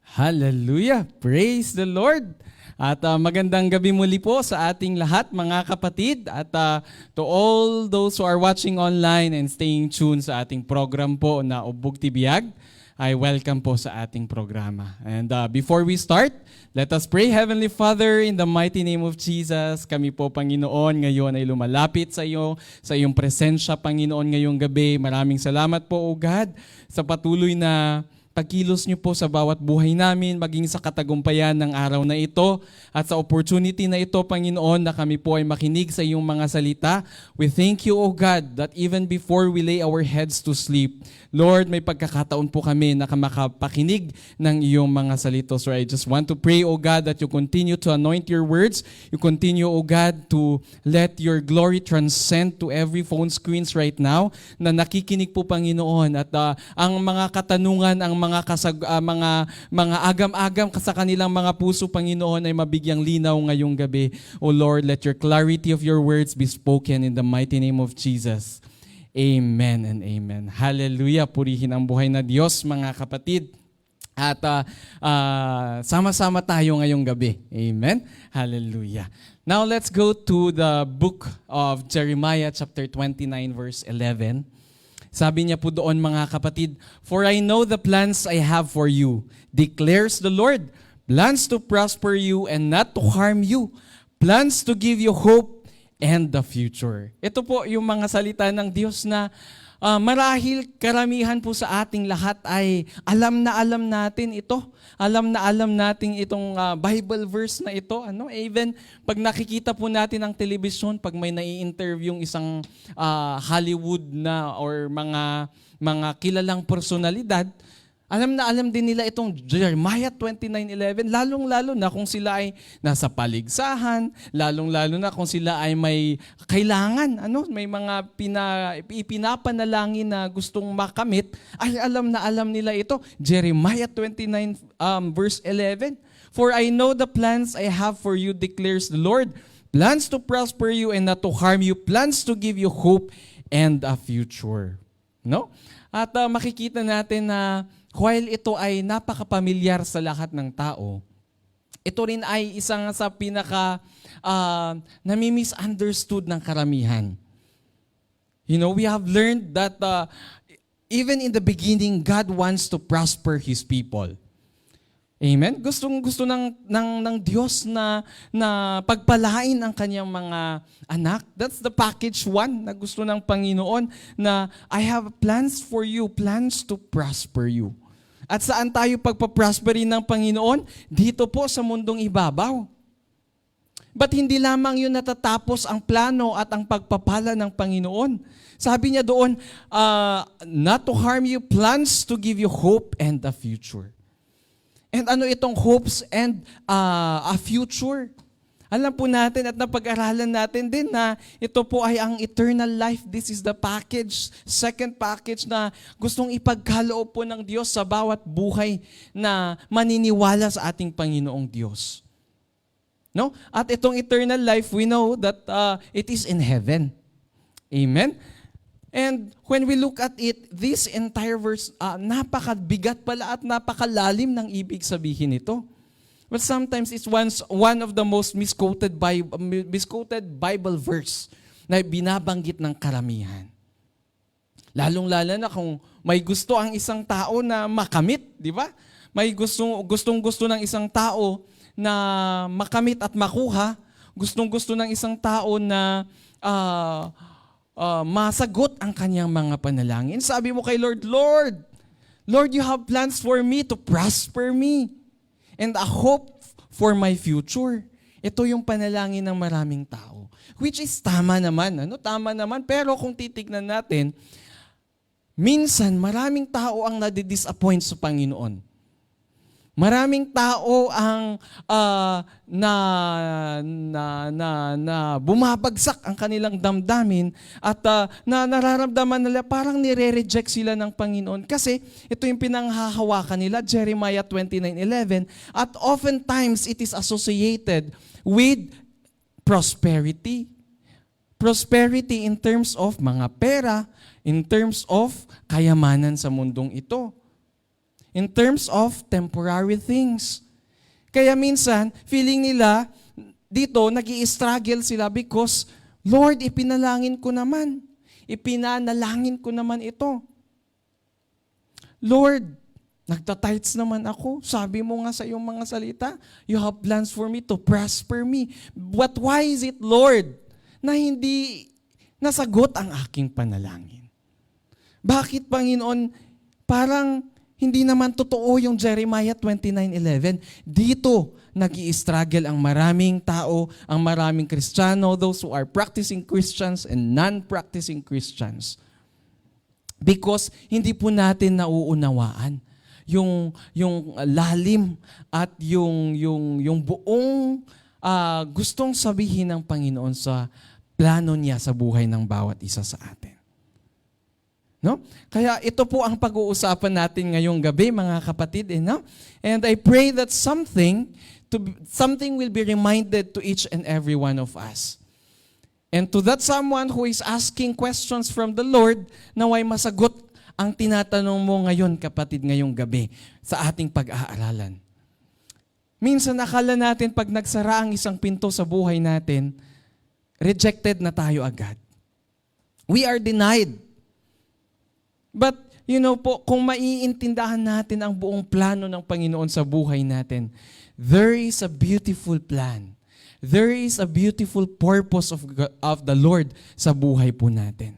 Hallelujah! Praise the Lord! At magandang gabi muli po sa ating lahat mga kapatid at to all those who are watching online and staying tuned sa ating program po na Ubog Tibiyag, I welcome po sa ating programa. And before we start, let us pray. Heavenly Father, in the mighty name of Jesus, kami po Panginoon ngayon ay lumalapit sa iyo, sa iyong presensya Panginoon ngayong gabi. Maraming salamat po O God sa patuloy na pagkilos niyo po sa bawat buhay namin, maging sa katagumpayan ng araw na ito at sa opportunity na ito, Panginoon, na kami po ay makinig sa iyong mga salita. We thank you, O God, that even before we lay our heads to sleep, Lord, may pagkakataon po kami na makapakinig ng iyong mga salita. So I just want to pray, O God, that you continue to anoint your words. You continue, O God, to let your glory transcend to every phone screens right now na nakikinig po, Panginoon. At ang mga katanungan, ang mga agam-agam sa kanilang mga puso, Panginoon, ay mabigyang linaw ngayong gabi. O Lord, let your clarity of your words be spoken in the mighty name of Jesus. Amen and amen. Hallelujah. Purihin ang buhay na Diyos, mga kapatid. At sama-sama tayo ngayong gabi. Amen. Hallelujah. Now let's go to the book of Jeremiah chapter 29 verse 11. Sabi niya po doon, mga kapatid, "For I know the plans I have for you, declares the Lord, plans to prosper you and not to harm you, plans to give you hope and the future." Ito po yung mga salita ng Diyos na marahil karamihan po sa ating lahat ay alam natin ito. Alam natin itong Bible verse na ito. Even pag nakikita po natin ang telebisyon, pag may nai-interview yung isang Hollywood na or mga kilalang personalidad, alam din nila itong Jeremiah 29:11, lalong-lalo na kung sila ay nasa paligsahan, lalong-lalo na kung sila ay may kailangan, may mga ipinapanalangin na gustong makamit, ay alam nila ito. Jeremiah 29 verse 11, "For I know the plans I have for you, declares the Lord, plans to prosper you and not to harm you, plans to give you hope and a future." No? At makikita natin na while ito ay napaka-pamilyar sa lahat ng tao, ito rin ay isang sa pinaka nami-misunderstood ng karamihan. We have learned that even in the beginning, God wants to prosper His people. Amen? Gustong-gusto ng Diyos na pagpalain ang kanyang mga anak. That's the package one na gusto ng Panginoon, na I have plans for you, plans to prosper you. At saan tayo pagpaprosperin ng Panginoon? Dito po sa mundong ibabaw. But hindi lamang yun natatapos ang plano at ang pagpapala ng Panginoon. Sabi niya doon, not to harm you, plans to give you hope and a future. And ano itong hopes and a future? Alam po natin at napag-aralan natin din na ito po ay ang eternal life. This is the package, second package na gustong ipagkaloob po ng Diyos sa bawat buhay na maniniwala sa ating Panginoong Diyos. No? At itong eternal life, we know that it is in heaven. Amen? And when we look at it, this entire verse, napakabigat pala at napakalalim ng ibig sabihin nito. But sometimes it's one of the most misquoted Bible verse na binabanggit ng karamihan. Lalong-lalo na kung may gusto ang isang tao na makamit, di ba? May gustong-gusto ng isang tao na makamit at makuha, gustong-gusto ng isang tao na masagot ang kanyang mga panalangin. Sabi mo kay Lord, Lord, you have plans for me to prosper me and a hope for my future. Ito yung panalangin ng maraming tao. Which is tama naman. Tama naman. Pero kung titignan natin, minsan maraming tao ang nadi-disappoint sa Panginoon. Maraming tao ang bumabagsak ang kanilang damdamin at nararamdaman nila parang nire-reject sila ng Panginoon kasi ito yung pinanghahawakan nila, Jeremiah 29:11, at oftentimes it is associated with prosperity. Prosperity in terms of mga pera, in terms of kayamanan sa mundong ito. in terms of temporary things. Kaya minsan, feeling nila, dito, nag-i-struggle sila because, Lord, ipinalangin ko naman. Ipinanalangin ko naman ito. Lord, nagtatights naman ako. Sabi mo nga sa iyong mga salita, you have plans for me to prosper me. But why is it, Lord, na hindi nasagot ang aking panalangin? Bakit, Panginoon, parang hindi naman totoo yung Jeremiah 29:11. Dito, nag-i-struggle ang maraming tao, ang maraming Kristiyano, those who are practicing Christians and non-practicing Christians. Because hindi po natin nauunawaan yung lalim at yung buong gustong sabihin ng Panginoon sa plano niya sa buhay ng bawat isa sa atin. No? Kaya ito po ang pag-uusapan natin ngayong gabi, mga kapatid. No? And I pray that something will be reminded to each and every one of us. And to that someone who is asking questions from the Lord, naway masagot ang tinatanong mo ngayon, kapatid, ngayong gabi sa ating pag-aaralan. Minsan akala natin pag nagsara ang isang pinto sa buhay natin, rejected na tayo agad. We are denied. But, po, kung maiintindahan natin ang buong plano ng Panginoon sa buhay natin, there is a beautiful plan. There is a beautiful purpose of the Lord sa buhay po natin.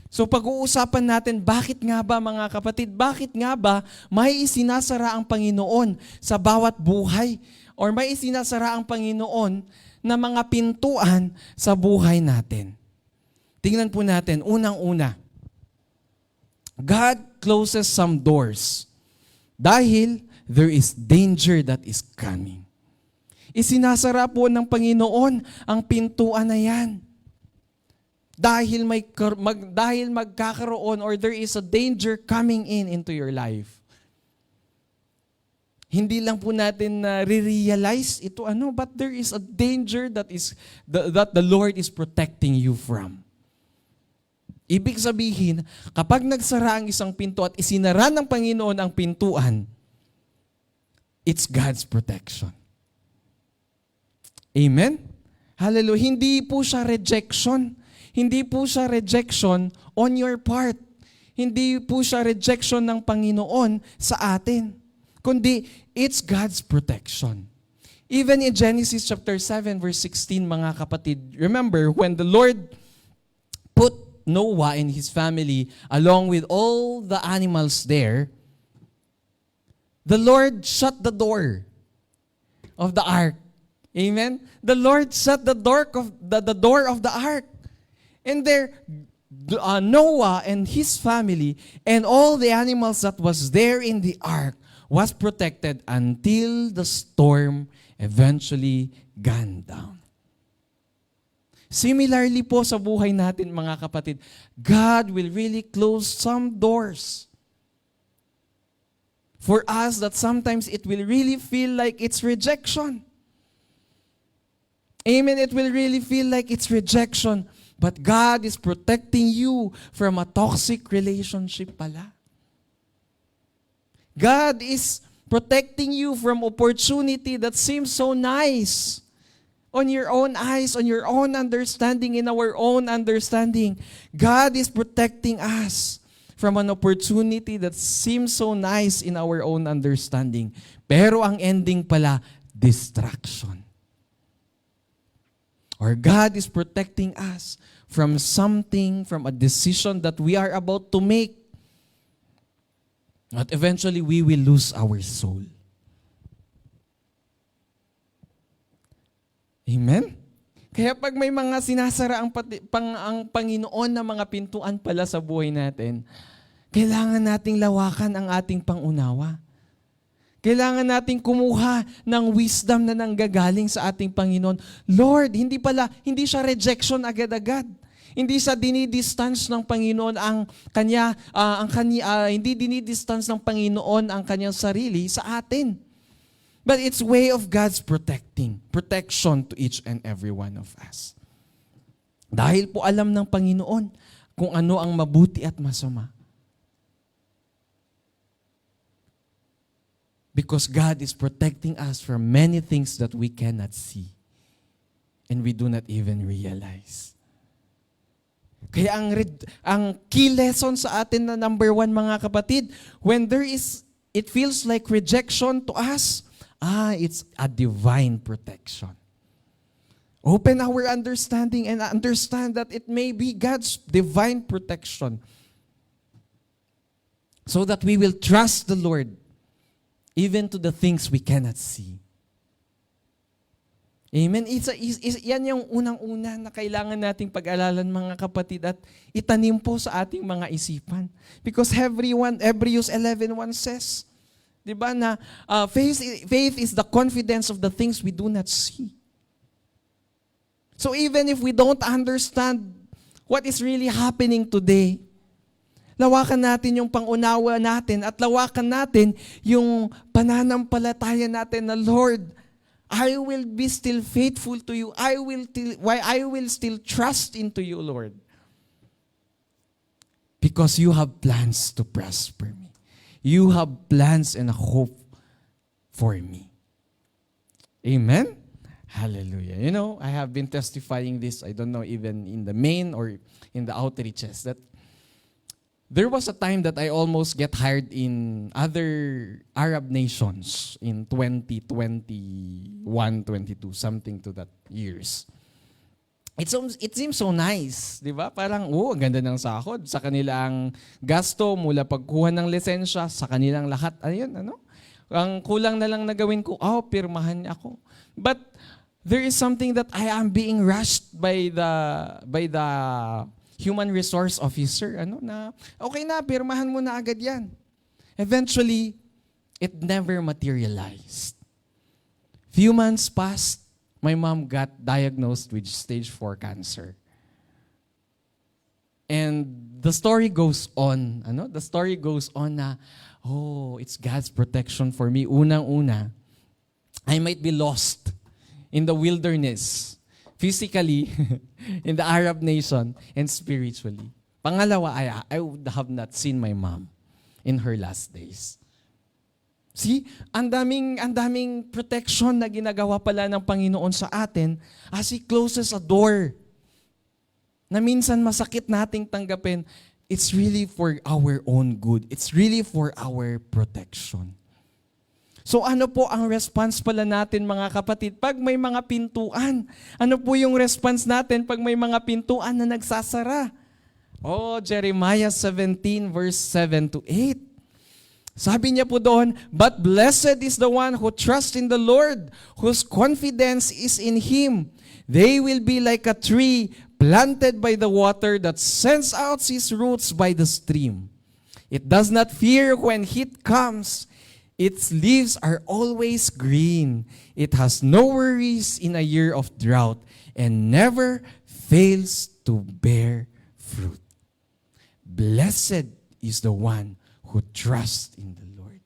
So pag-uusapan natin, bakit nga ba, mga kapatid, bakit nga ba may isinasara ang Panginoon sa bawat buhay or may isinasara ang Panginoon na mga pintuan sa buhay natin? Tingnan po natin, unang-una, God closes some doors dahil there is danger that is coming. Isinasara po ng Panginoon ang pintuan na yan. Dahil magkakaroon or there is a danger coming into your life. Hindi lang po natin re-realize ito but there is a danger that the Lord is protecting you from. Ibig sabihin, kapag nagsara ang isang pinto at isinara ng Panginoon ang pintuan, it's God's protection. Amen? Hallelujah. Hindi po siya rejection. Hindi po siya rejection on your part. Hindi po siya rejection ng Panginoon sa atin. Kundi, it's God's protection. Even in Genesis chapter 7 verse 16, mga kapatid, remember when the Lord put Noah and his family along with all the animals there, the Lord shut the door of the ark. Amen? The Lord shut the door of the ark. And there, Noah and his family and all the animals that was there in the ark was protected until the storm eventually gone down. Similarly po sa buhay natin, mga kapatid, God will really close some doors for us that sometimes it will really feel like it's rejection. Amen. It will really feel like it's rejection. But God is protecting you from a toxic relationship pala. God is protecting you from opportunity that seems so nice. On your own eyes, on your own understanding, in our own understanding. God is protecting us from an opportunity that seems so nice in our own understanding. Pero ang ending pala, distraction. Or God is protecting us from something, from a decision that we are about to make. But eventually, we will lose our soul. Amen? Kaya pag may mga sinasara ang Panginoon na mga pintuan pala sa buhay natin, kailangan nating lawakan ang ating pangunawa. Kailangan nating kumuha ng wisdom na nanggagaling sa ating Panginoon. Lord, hindi siya rejection agad-agad. Hindi siya dinidistance ng Panginoon hindi dinidistance ng Panginoon ang kanyang sarili sa atin. But it's way of God's protection to each and every one of us. Dahil po alam ng Panginoon kung ano ang mabuti at masama. Because God is protecting us from many things that we cannot see. And we do not even realize. Kaya ang key lesson sa atin na number 1, mga kapatid, when it feels like rejection to us, it's a divine protection. Open our understanding and understand that it may be God's divine protection so that we will trust the Lord even to the things we cannot see. Amen? Yan yung unang-una na kailangan nating pag-alalan, mga kapatid, at itanim po sa ating mga isipan. Because Hebrews 11:1 says, di ba, na faith is the confidence of the things we do not see. So even if we don't understand what is really happening today, lawakan natin yung pangunawa natin at lawakan natin yung pananampalataya natin na, Lord, I will be still faithful to you. I will still trust into you, Lord. Because you have plans to prosper me. You have plans and a hope for me. Amen? Hallelujah. You know, I have been testifying this, I don't know, even in the main or in the outreaches, that there was a time that I almost get hired in other Arab nations in 2021, 22, something to that years. It seems so nice, di ba? Parang, ang ganda ng sahod. Sa kanilang gasto, mula pagkuha ng lisensya, sa kanilang lahat. Ayun, ang kulang na lang na gawin ko, pirmahan niya ako. But there is something that I am being rushed by the human resource officer, na, okay na, pirmahan mo na agad yan. Eventually, it never materialized. Few months passed, my mom got diagnosed with stage 4 cancer. And the story goes on, The story goes on na, it's God's protection for me. Unang-una, I might be lost in the wilderness, physically, in the Arab nation, and spiritually. Pangalawa, I would have not seen my mom in her last days. See, ang daming protection na ginagawa pala ng Panginoon sa atin as He closes a door na minsan masakit nating tanggapin. It's really for our own good. It's really for our protection. So ano po ang response pala natin, mga kapatid, pag may mga pintuan? Ano po yung response natin pag may mga pintuan na nagsasara? Jeremiah 17 verse 7 to 8. Sabi niya po doon, but blessed is the one who trusts in the Lord, whose confidence is in Him. They will be like a tree planted by the water that sends out its roots by the stream. It does not fear when heat comes. Its leaves are always green. It has no worries in a year of drought and never fails to bear fruit. Blessed is the one who trusts in the Lord.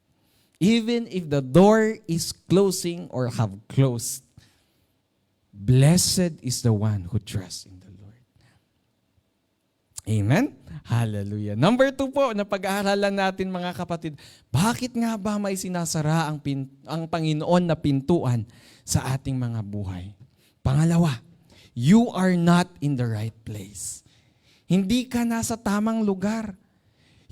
Even if the door is closing or have closed, blessed is the one who trusts in the Lord. Amen? Hallelujah. Number 2 po, na pag-aaralan natin, mga kapatid, bakit nga ba may sinasara ang Panginoon na pintuan sa ating mga buhay? Pangalawa, you are not in the right place. Hindi ka nasa tamang lugar.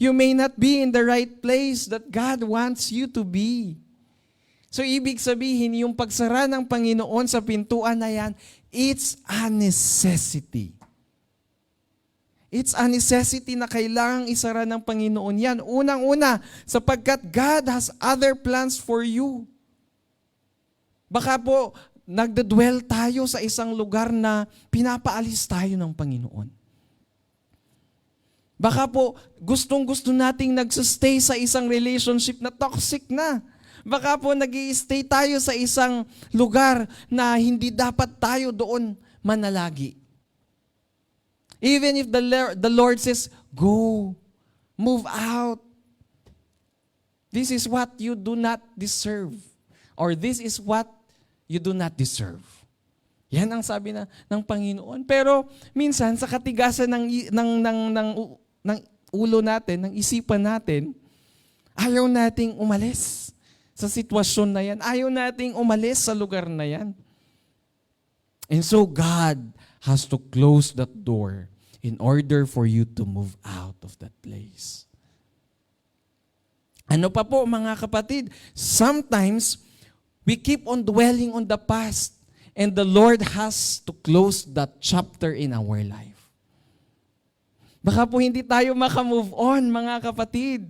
You may not be in the right place that God wants you to be. So ibig sabihin, yung pagsara ng Panginoon sa pintuan na yan, it's a necessity. It's a necessity na kailangang isara ng Panginoon yan. Unang-una, sapagkat God has other plans for you. Baka po, nagdadwell tayo sa isang lugar na pinapaalis tayo ng Panginoon. Baka po, gustong-gusto nating nagsustay sa isang relationship na toxic na. Baka po nag-i-stay tayo sa isang lugar na hindi dapat tayo doon manalagi. Even if the Lord says, go, move out. This is what you do not deserve. Or this is what you do not deserve. Yan ang sabi ng Panginoon. Pero minsan sa katigasan ng ulo natin, ng isipan natin, ayaw nating umalis sa sitwasyon na yan. Ayaw nating umalis sa lugar na yan. And so God has to close that door in order for you to move out of that place. Ano pa po mga kapatid? Sometimes, we keep on dwelling on the past and the Lord has to close that chapter in our life. Baka po hindi tayo makamove on mga kapatid.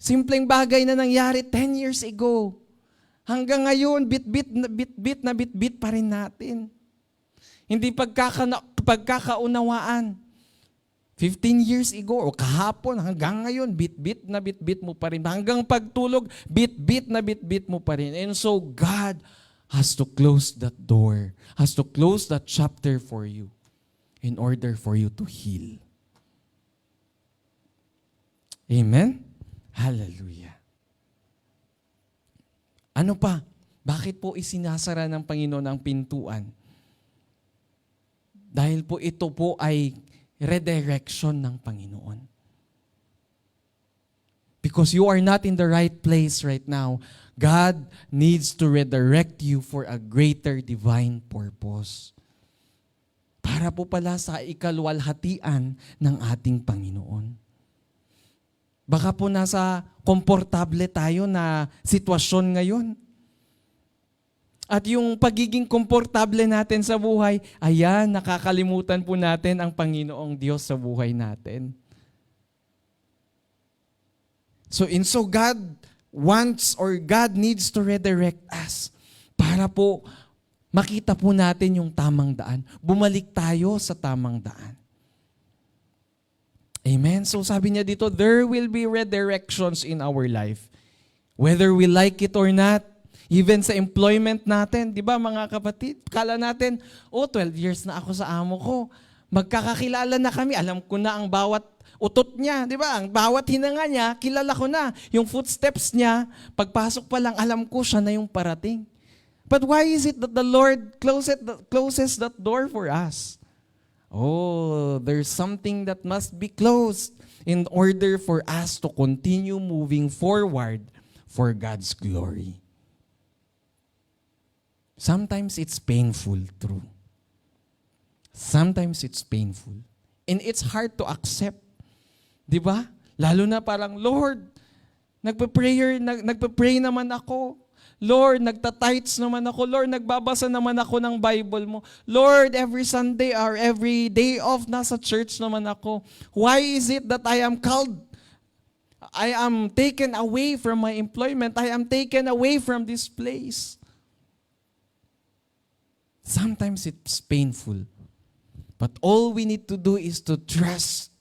Simpleng bagay na nangyari 10 years ago. Hanggang ngayon, bit-bit pa rin natin. Hindi pagkakaunawaan. 15 years ago o kahapon, hanggang ngayon, bit-bit mo pa rin. Hanggang pagtulog, bit-bit mo pa rin. And so God has to close that door, has to close that chapter for you in order for you to heal. Amen? Hallelujah. Ano pa? Bakit po isinasara ng Panginoon ang pintuan? Dahil po ito po ay redirection ng Panginoon. Because you are not in the right place right now, God needs to redirect you for a greater divine purpose. Para po pala sa ikalwalhatian ng ating Panginoon. Baka po nasa komportable tayo na sitwasyon ngayon. At yung pagiging komportable natin sa buhay, ayan, nakakalimutan po natin ang Panginoong Diyos sa buhay natin. So God wants or God needs to redirect us para po makita po natin yung tamang daan. Bumalik tayo sa tamang daan. Amen? So sabi niya dito, there will be redirections in our life. Whether we like it or not, even sa employment natin, di ba mga kapatid? Kala natin, 12 years na ako sa amo ko. Magkakakilala na kami. Alam ko na ang bawat utot niya, di ba? Ang bawat hinanga niya, kilala ko na. Yung footsteps niya, pagpasok pa lang, alam ko siya na yung parating. But why is it that the Lord closes that door for us? Oh, there's something that must be closed in order for us to continue moving forward for God's glory. Sometimes it's painful, true. Sometimes it's painful. And it's hard to accept. Di ba? Lalo na parang, Lord, nagpa-pray naman ako. Lord, nagta-tithes naman ako. Lord, nagbabasa naman ako ng Bible mo. Lord, every Sunday or every day off, nasa church naman ako. Why is it that I am called? I am taken away from my employment. I am taken away from this place. Sometimes it's painful. But all we need to do is to trust.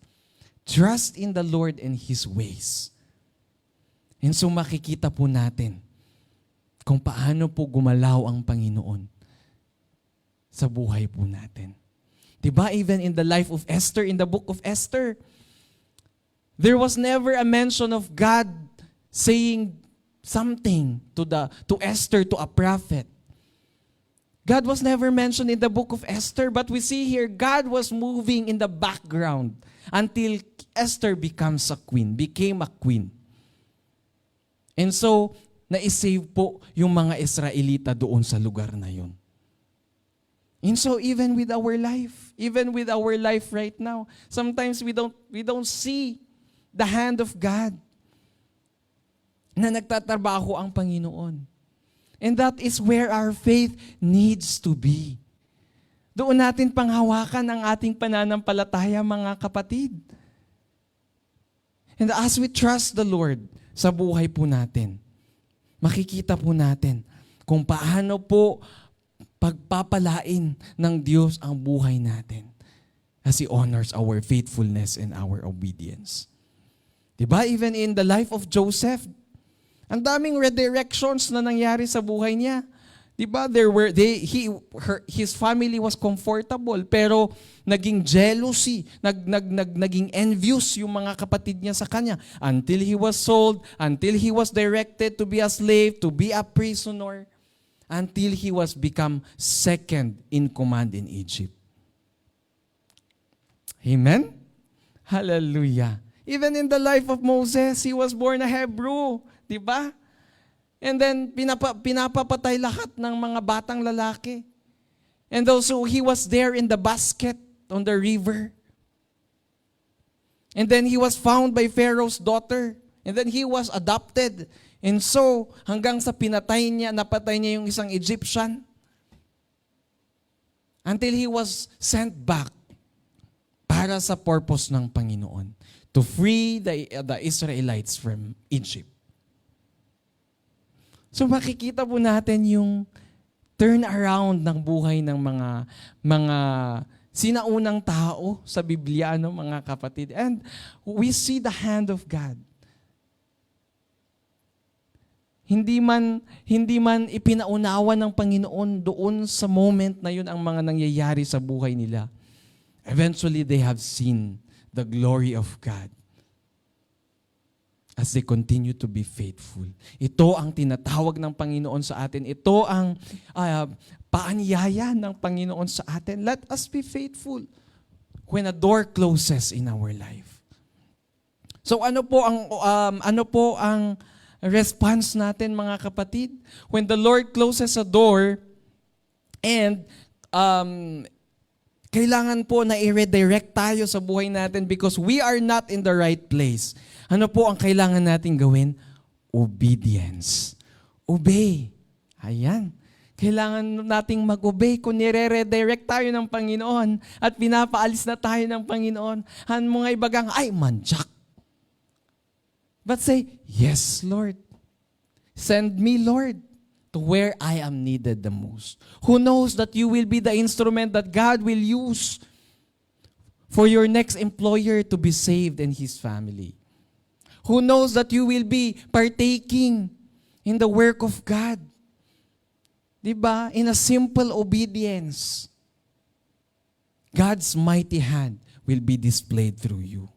Trust in the Lord and His ways. And so makikita po natin kung paano po gumalaw ang Panginoon sa buhay po natin. Diba? Even in the life of Esther, in the book of Esther, there was never a mention of God saying something to Esther, to a prophet. God was never mentioned in the book of Esther, but we see here God was moving in the background until Esther became a queen. And so, na-save po yung mga Israelita doon sa lugar na yun. And so, even with our life right now, sometimes we don't see the hand of God na nagtatrabaho ang Panginoon. And that is where our faith needs to be. Doon natin panghawakan ang ating pananampalataya, mga kapatid. And as we trust the Lord sa buhay po natin, makikita po natin kung paano po pagpapalain ng Diyos ang buhay natin as He honors our faithfulness and our obedience. Diba? Even in the life of Joseph, ang daming redirections na nangyari sa buhay niya. Diba? His family was comfortable, pero naging jealousy, naging envious yung mga kapatid niya sa kanya until he was sold, until he was directed to be a slave, to be a prisoner, until he was become second in command in Egypt. Amen? Hallelujah. Even in the life of Moses, he was born a Hebrew. Diba? And then pinapapatay lahat ng mga batang lalaki. And also he was there in the basket on the river. And then he was found by Pharaoh's daughter. And then he was adopted. And so hanggang sa napatay niya yung isang Egyptian. Until he was sent back para sa purpose ng Panginoon. To free the Israelites from Egypt. So makikita po natin yung turn around ng buhay ng mga sinaunang tao sa Biblia, mga kapatid. And we see the hand of God. Hindi man ipinaunawa ng Panginoon doon sa moment na yun ang mga nangyayari sa buhay nila. Eventually, they have seen the glory of God as they continue to be faithful. Ito ang tinatawag ng Panginoon sa atin. Ito ang paanyaya ng Panginoon sa atin. Let us be faithful when a door closes in our life. So ano po ang response natin, mga kapatid? When the Lord closes a door and kailangan po na i-redirect tayo sa buhay natin because we are not in the right place. Ano po ang kailangan natin gawin? Obedience. Obey. Ayan. Kailangan nating mag-obey kung nire-redirect tayo ng Panginoon at pinapaalis na tayo ng Panginoon. Mga ibagang, ay, manjak. But say, yes, Lord. Send me, Lord, to where I am needed the most. Who knows that you will be the instrument that God will use for your next employer to be saved and his family. Who knows that you will be partaking in the work of God. Diba? In a simple obedience. God's mighty hand will be displayed through you.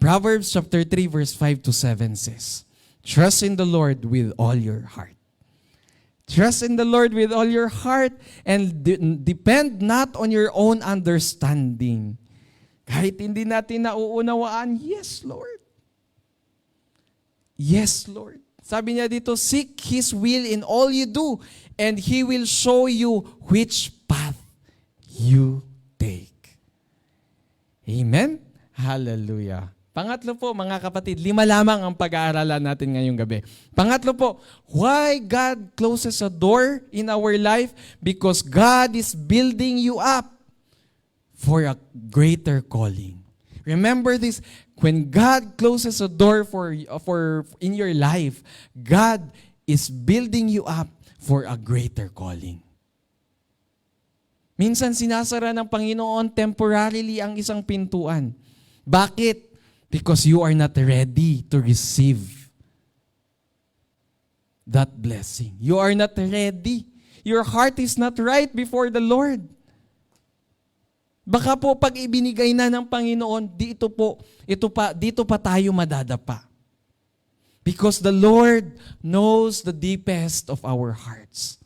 Proverbs chapter 3 verse 5 to 7 says, trust in the Lord with all your heart. Trust in the Lord with all your heart and depend not on your own understanding. Kahit hindi natin nauunawaan, yes, Lord. Yes, Lord. Sabi niya dito, seek His will in all you do, and He will show you which path you take. Amen? Hallelujah. Pangatlo po, mga kapatid, 5 lamang ang pag-aaralan natin ngayong gabi. Pangatlo po, why God closes a door in our life? Because God is building you up for a greater calling. Remember this, when God closes a door for in your life, God is building you up for a greater calling. Minsan sinasara ng Panginoon temporarily ang isang pintuan. Bakit? Because you are not ready to receive that blessing. You are not ready. Your heart is not right before the Lord. Baka po pag ibinigay na ng Panginoon, dito pa tayo madadapa. Because the Lord knows the deepest of our hearts.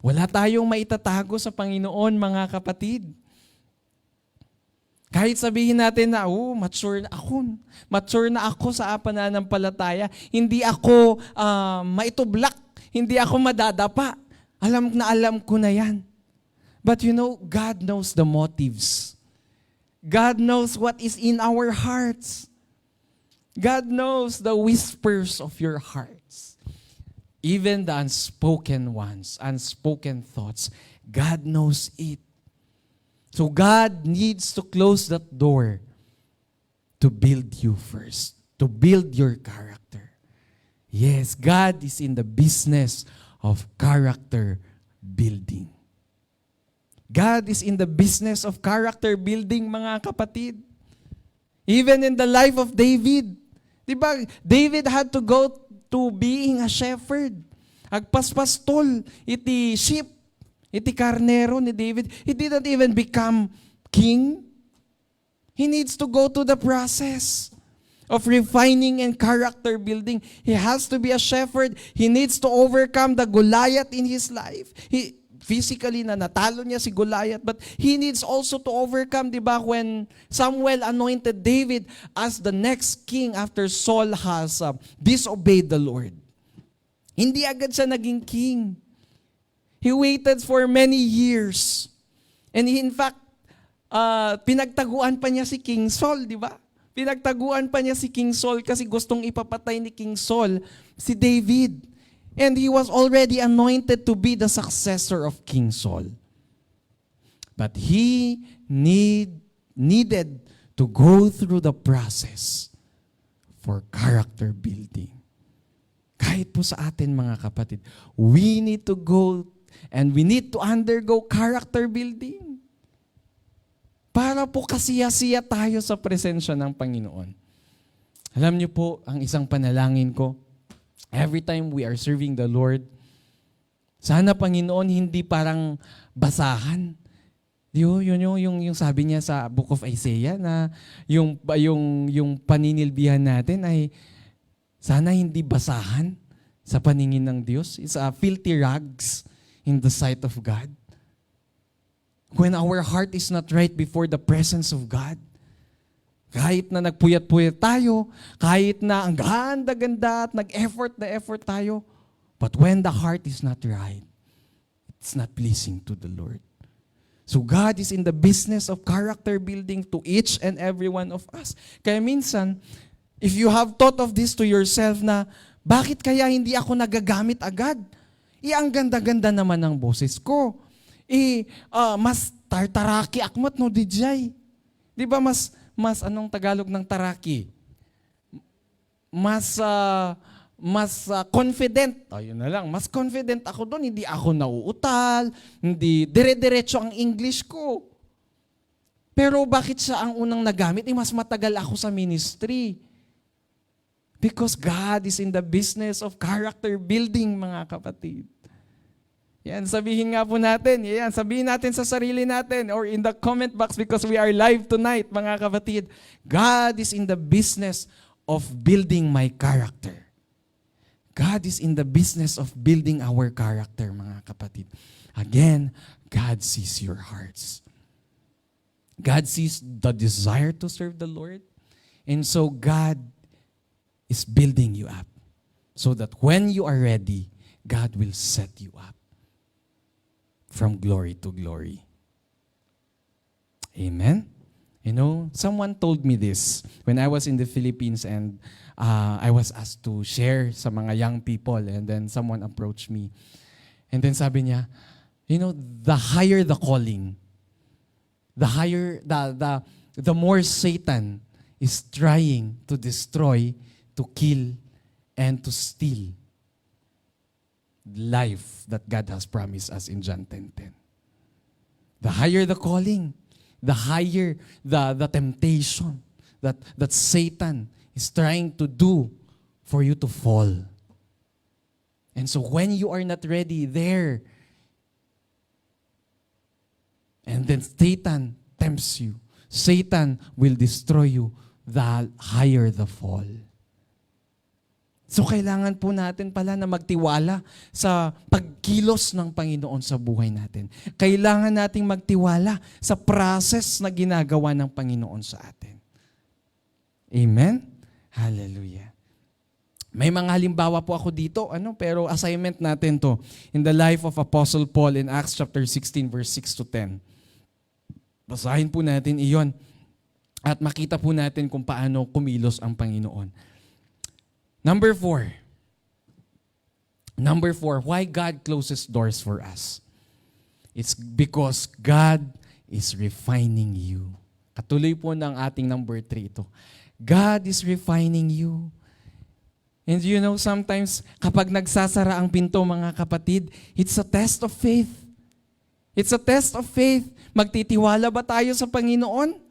Wala tayong maitatago sa Panginoon, mga kapatid. Kahit sabihin natin na, mature na ako sa pananampalataya, hindi ako maitublak, hindi ako madadapa. Alam ko na yan. But you know, God knows the motives. God knows what is in our hearts. God knows the whispers of your hearts. Even the unspoken ones, unspoken thoughts, God knows it. So God needs to close that door to build you first, to build your character. Yes, God is in the business of character building. God is in the business of character building, mga kapatid. Even in the life of David. Diba? David had to go to being a shepherd. Agpaspastol, iti sheep, iti karnero ni David. He didn't even become king. He needs to go to the process of refining and character building. He has to be a shepherd. He needs to overcome the Goliath in his life. Physically na natalo niya si Goliath, but he needs also to overcome, diba, when Samuel anointed David as the next king after Saul has disobeyed the Lord. Hindi agad siya naging king. He waited for many years. And in fact, pinagtaguan pa niya si King Saul, di ba? Pinagtaguan pa niya si King Saul kasi gustong ipapatay ni King Saul si David. And he was already anointed to be the successor of King Saul. But he needed to go through the process for character building. Kahit po sa atin mga kapatid, we need to go and we need to undergo character building. Para po kasiya-siya tayo sa presensya ng Panginoon. Alam niyo po, ang isang panalangin ko, every time we are serving the Lord, sana Panginoon hindi parang basahan. Yun yung sabi niya sa Book of Isaiah na yung paninilbihan natin ay sana hindi basahan sa paningin ng Diyos. It's a filthy rags in the sight of God. When our heart is not right before the presence of God, kahit na nagpuyat-puyat tayo, kahit na ang ganda-ganda at nag-effort na effort tayo, but when the heart is not right, it's not pleasing to the Lord. So God is in the business of character building to each and every one of us. Kaya minsan, if you have thought of this to yourself na, bakit kaya hindi ako nagagamit agad? Ang ganda-ganda naman ng boses ko. Mas tartaraki akmat no DJ. Di ba mas anong Tagalog ng taraki? Mas confident. Ayun na lang. Mas confident ako doon. Hindi ako nauutal. Hindi dire-diretso ang English ko. Pero bakit siya ang unang nagamit? Mas matagal ako sa ministry. Because God is in the business of character building, mga kapatid. Yan, sabihin nga po natin. Yan, sabihin natin sa sarili natin or in the comment box because we are live tonight, mga kapatid. God is in the business of building my character. God is in the business of building our character, mga kapatid. Again, God sees your hearts. God sees the desire to serve the Lord. And so God is building you up so that when you are ready, God will set you up from glory to glory. Amen? You know, someone told me this when I was in the Philippines and I was asked to share sa mga young people and then someone approached me. And then sabi niya, you know, the higher the calling, the more Satan is trying to destroy, to kill, and to steal life that God has promised us in John 10:10. The higher the calling, the higher the temptation that Satan is trying to do for you to fall. And so when you are not ready there, and then Satan tempts you, Satan will destroy you, the higher the fall. So kailangan po natin pala na magtiwala sa pagkilos ng Panginoon sa buhay natin. Kailangan nating magtiwala sa process na ginagawa ng Panginoon sa atin. Amen? Hallelujah. May mga halimbawa po ako dito, pero assignment natin to in the life of Apostle Paul in Acts chapter 16 verse 6 to 10. Basahin po natin iyon at makita po natin kung paano kumilos ang Panginoon. Number 4, why God closes doors for us? It's because God is refining you. Katuloy po ng ating number 3 ito. God is refining you. And you know, sometimes kapag nagsasara ang pinto, mga kapatid, it's a test of faith. It's a test of faith. Magtitiwala ba tayo sa Panginoon?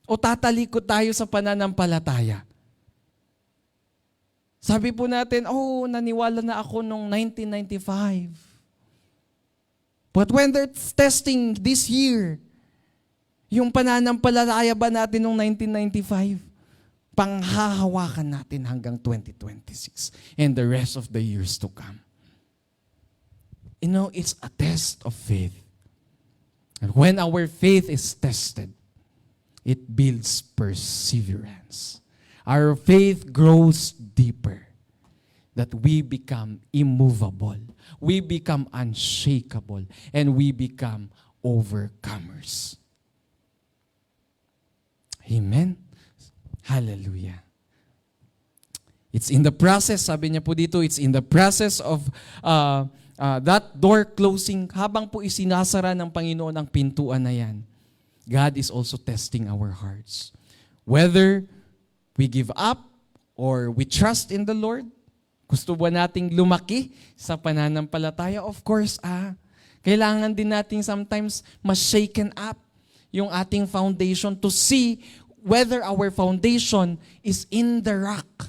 O tatalikod tayo sa pananampalataya? Sabi po natin, naniwala na ako nung 1995. But when they're testing this year, yung pananampalataya ba natin nung 1995, panghahawakan natin hanggang 2026 and the rest of the years to come. You know, it's a test of faith. And when our faith is tested, it builds perseverance. Our faith grows deeper. that we become immovable, we become unshakable, and we become overcomers. Amen? Hallelujah. It's in the process, sabi niya po dito, it's in the process of that door closing, habang po isinasara ng Panginoon ang pintuan na yan, God is also testing our hearts. Whether we give up or we trust in the Lord, gusto ba nating lumaki sa pananampalataya? Of course, kailangan din natin sometimes mas-shaken up yung ating foundation to see whether our foundation is in the rock.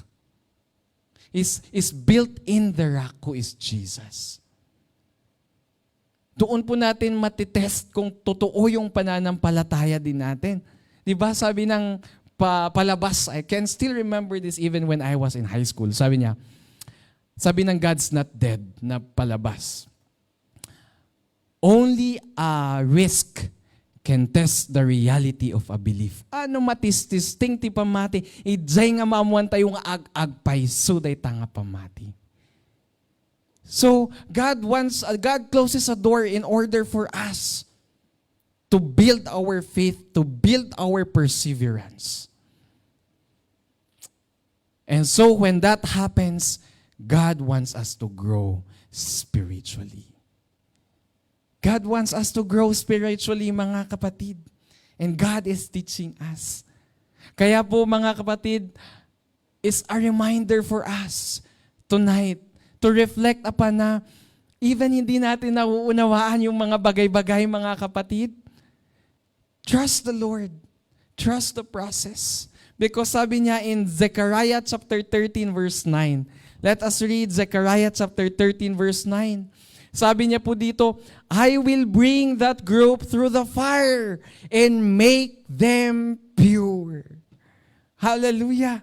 Is built in the rock who is Jesus. Doon po natin matitest kung totoo yung pananampalataya din natin. Diba sabi ng palabas, I can still remember this even when I was in high school. Sabi niya, sabi ng God's Not Dead na palabas, only a risk can test the reality of a belief. Ano matistis, ting ti pamati, ijay nga maamuan tayong ag-agpay, so day tanga pamati. So, God closes a door in order for us to build our faith, to build our perseverance. And so, when that happens, God wants us to grow spiritually. God wants us to grow spiritually, mga kapatid. And God is teaching us. Kaya po, mga kapatid, is a reminder for us tonight to reflect upon na even hindi natin nauunawaan yung mga bagay-bagay, mga kapatid. Trust the Lord. Trust the process. Because sabi niya in Zechariah chapter 13 verse 9. Let us read Zechariah chapter 13 verse 9. Sabi niya po dito, I will bring that group through the fire and make them pure. Hallelujah.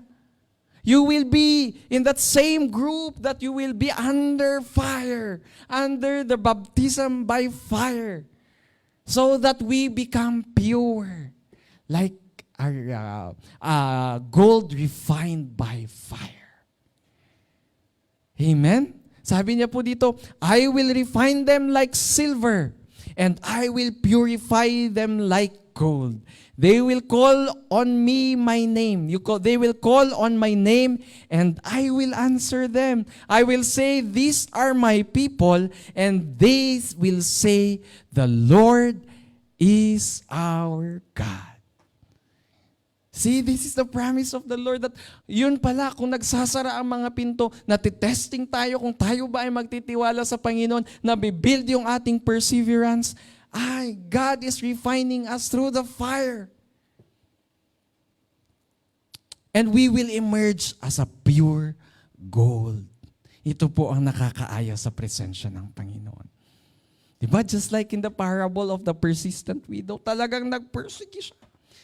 You will be in that same group that you will be under fire, under the baptism by fire, so that we become pure, like gold refined by fire. Amen? Sabi niya po dito, I will refine them like silver, and I will purify them like gold. They will call on me my name. They will call on my name, and I will answer them. I will say, these are my people, and they will say, the Lord is our God. See, this is the promise of the Lord that yun pala, kung nagsasara ang mga pinto, natitesting tayo kung tayo ba ay magtitiwala sa Panginoon, na bibuild yung ating perseverance, God is refining us through the fire. And we will emerge as a pure gold. Ito po ang nakakaaya sa presensya ng Panginoon. Diba? Just like in the parable of the persistent widow, talagang nagpersecute siya.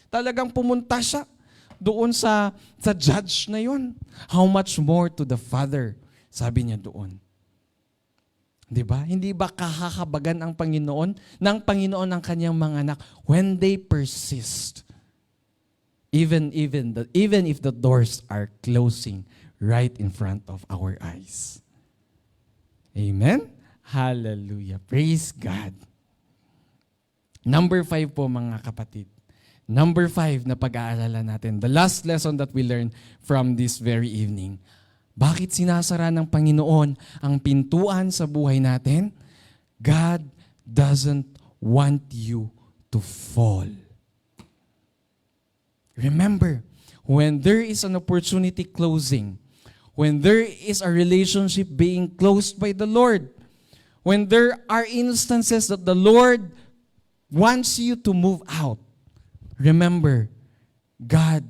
Talagang pumunta siya doon sa judge na yun. How much more to the Father, sabi niya doon. Diba? Hindi ba kahakabagan ang Panginoon, ng Panginoon ang kanyang mga anak when they persist? Even if the doors are closing right in front of our eyes. Amen? Hallelujah. Praise God. Number 5 po, mga kapatid. Number 5 na pag-aalala natin. The last lesson that we learned from this very evening. Bakit sinasara ng Panginoon ang pintuan sa buhay natin? God doesn't want you to fall. Remember, when there is an opportunity closing, when there is a relationship being closed by the Lord, when there are instances that the Lord wants you to move out, remember, God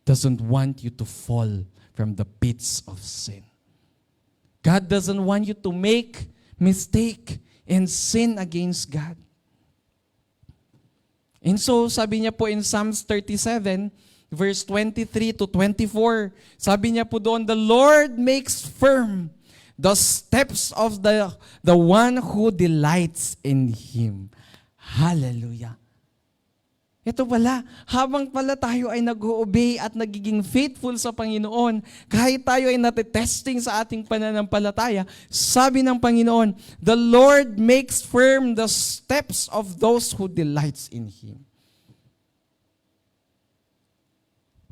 doesn't want you to fall from the pits of sin. God doesn't want you to make mistake and sin against God. And so, sabi niya po in Psalms 37, verse 23 to 24, sabi niya po doon, the Lord makes firm the steps of the one who delights in Him. Hallelujah. Ito pala, habang pala tayo ay nag-o-obey at nagiging faithful sa Panginoon, kahit tayo ay natetesting sa ating pananampalataya, sabi ng Panginoon, the Lord makes firm the steps of those who delights in Him.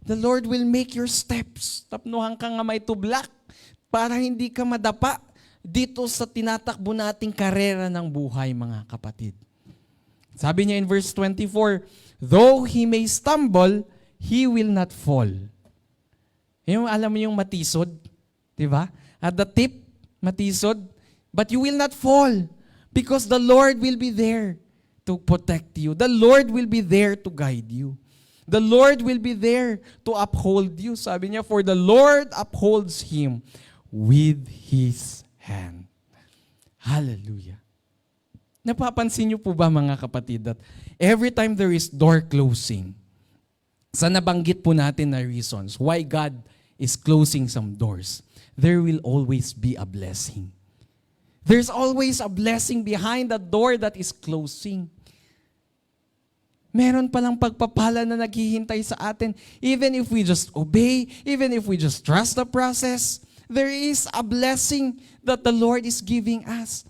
The Lord will make your steps. Tapnuhan ka nga may tublak para hindi ka madapa dito sa tinatakbo nating karera ng buhay, mga kapatid. Sabi niya in verse 24, though he may stumble, he will not fall. Yung alam mo yung matisod, di ba? At the tip, matisod, but you will not fall because the Lord will be there to protect you. The Lord will be there to guide you. The Lord will be there to uphold you. Sabi niya, for the Lord upholds him with His hand. Hallelujah. Napapansin niyo po ba, mga kapatid, that every time there is door closing, sa nabanggit po natin na reasons why God is closing some doors, there will always be a blessing. There's always a blessing behind the door that is closing. Meron palang pagpapala na naghihintay sa atin. Even if we just obey, even if we just trust the process, there is a blessing that the Lord is giving us.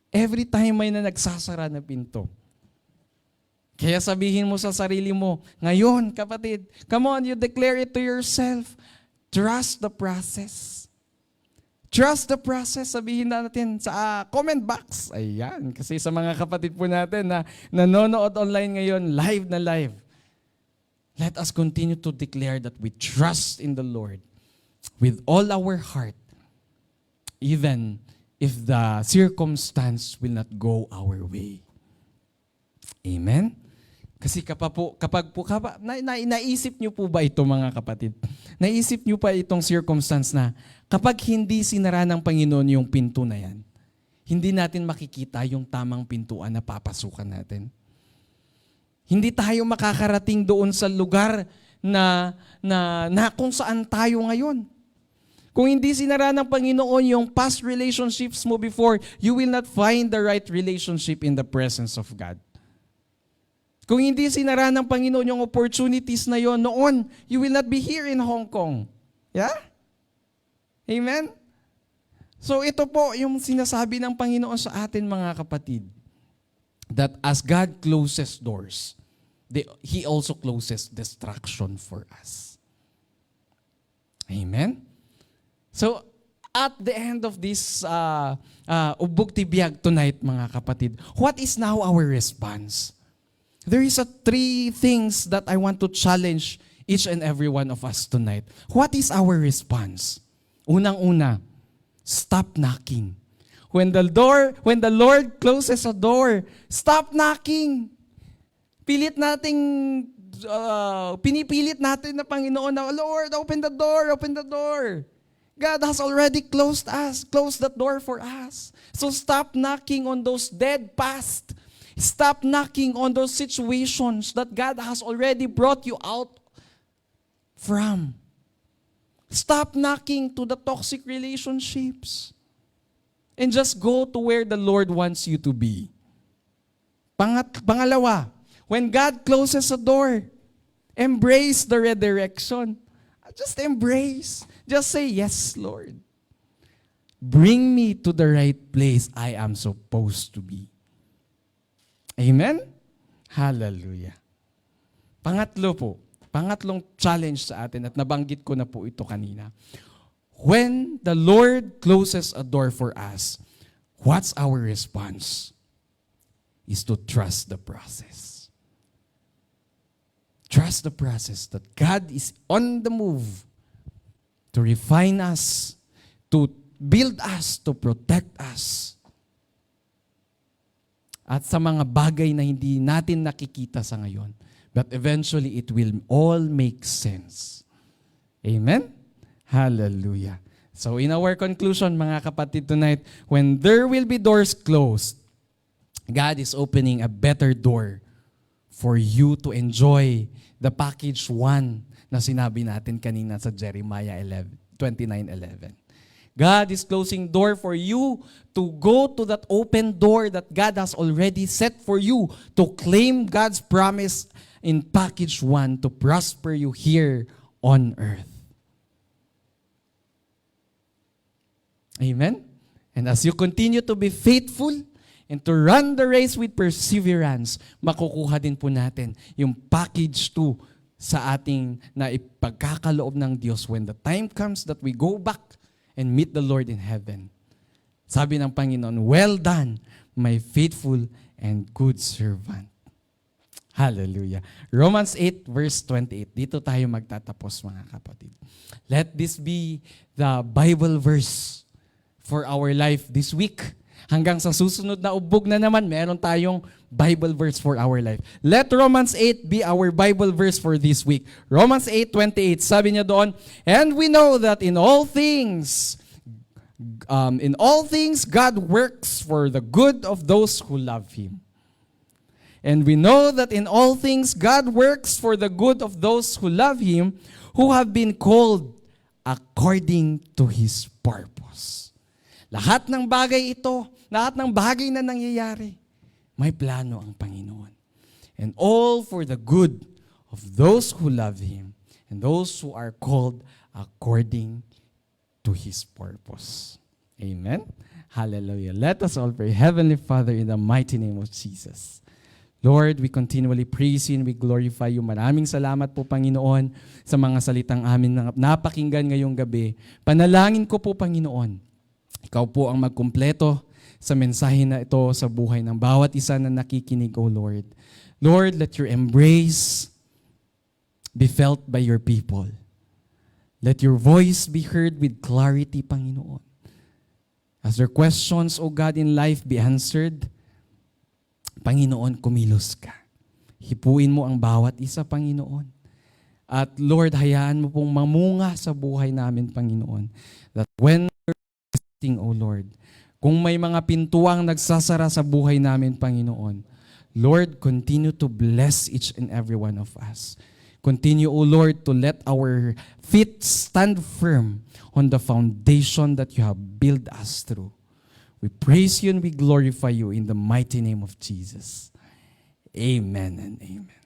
Every time may na nagsasara na pinto. Kaya sabihin mo sa sarili mo, ngayon, kapatid, come on, you declare it to yourself. Trust the process. Trust the process. Sabihin natin sa comment box. Ayan, kasi sa mga kapatid po natin na nanonood online ngayon, live na live. Let us continue to declare that we trust in the Lord with all our heart, even if the circumstance will not go our way. Amen? Kasi naisip niyo po ba ito, mga kapatid? Naisip niyo pa itong circumstance na kapag hindi sinara ng Panginoon yung pinto na yan, hindi natin makikita yung tamang pintuan na papasukan natin. Hindi tayo makakarating doon sa lugar na kung saan tayo ngayon. Kung hindi sinara ng Panginoon yung past relationships mo before, you will not find the right relationship in the presence of God. Kung hindi sinara ng Panginoon yung opportunities na yon noon, you will not be here in Hong Kong. Yeah? Amen? So ito po yung sinasabi ng Panginoon sa atin, mga kapatid, that as God closes doors, He also closes destruction for us. Amen? So, at the end of this Ubog Tibiyag tonight, mga kapatid, what is now our response? There is three things that I want to challenge each and every one of us tonight. What is our response? Unang-una, stop knocking. When the Lord closes a door, stop knocking. Pinipilit natin na Panginoon na, Lord, open the door, open the door. God has already closed that door for us. So stop knocking on those dead past. Stop knocking on those situations that God has already brought you out from. Stop knocking to the toxic relationships. And just go to where the Lord wants you to be. Pangalawa, when God closes a door, embrace the redirection. Just embrace. Just say, yes, Lord. Bring me to the right place I am supposed to be. Amen? Hallelujah. Pangatlong challenge sa atin, at nabanggit ko na po ito kanina. When the Lord closes a door for us, what's our response? Is to trust the process. Trust the process that God is on the move to refine us, to build us, to protect us. At sa mga bagay na hindi natin nakikita sa ngayon. But eventually, it will all make sense. Amen? Hallelujah. So in our conclusion, mga kapatid, tonight, when there will be doors closed, God is opening a better door for you to enjoy the package 1 na sinabi natin kanina sa Jeremiah 29:11. God is closing door for you to go to that open door that God has already set for you to claim God's promise in package 1 to prosper you here on earth. Amen? And as you continue to be faithful and to run the race with perseverance, makukuha din po natin yung package 2 sa ating na ipagkakaloob ng Diyos when the time comes that we go back and meet the Lord in heaven. Sabi ng Panginoon, well done, my faithful and good servant. Hallelujah. Romans 8 verse 28. Dito tayo magtatapos, mga kapatid. Let this be the Bible verse for our life this week. Hanggang sa susunod na ubog na naman, meron tayong Bible verse for our life. Let Romans 8 be our Bible verse for this week. Romans 8:28, sabi niya doon, and we know that in all things God works for the good of those who love Him. And we know that in all things God works for the good of those who love Him, who have been called according to His purpose. Lahat ng bagay ito, lahat ng bagay na nangyayari, may plano ang Panginoon. And all for the good of those who love Him and those who are called according to His purpose. Amen? Hallelujah. Let us all pray. Heavenly Father, in the mighty name of Jesus. Lord, we continually praise You and we glorify You. Maraming salamat po, Panginoon, sa mga salitang amin na napakinggan ngayong gabi. Panalangin ko po, Panginoon, Ikaw po ang magkumpleto sa mensahe na ito sa buhay ng bawat isa na nakikinig, O Lord. Lord, let Your embrace be felt by Your people. Let Your voice be heard with clarity, Panginoon. As their questions, O God, in life be answered, Panginoon, kumilos ka. Hipuin mo ang bawat isa, Panginoon. At Lord, hayaan mo pong mamunga sa buhay namin, Panginoon. That when we're resting, O Lord, kung may mga pintuang nagsasara sa buhay namin, Panginoon, Lord, continue to bless each and every one of us. Continue, O Lord, to let our feet stand firm on the foundation that You have built us through. We praise You and we glorify You in the mighty name of Jesus. Amen and amen.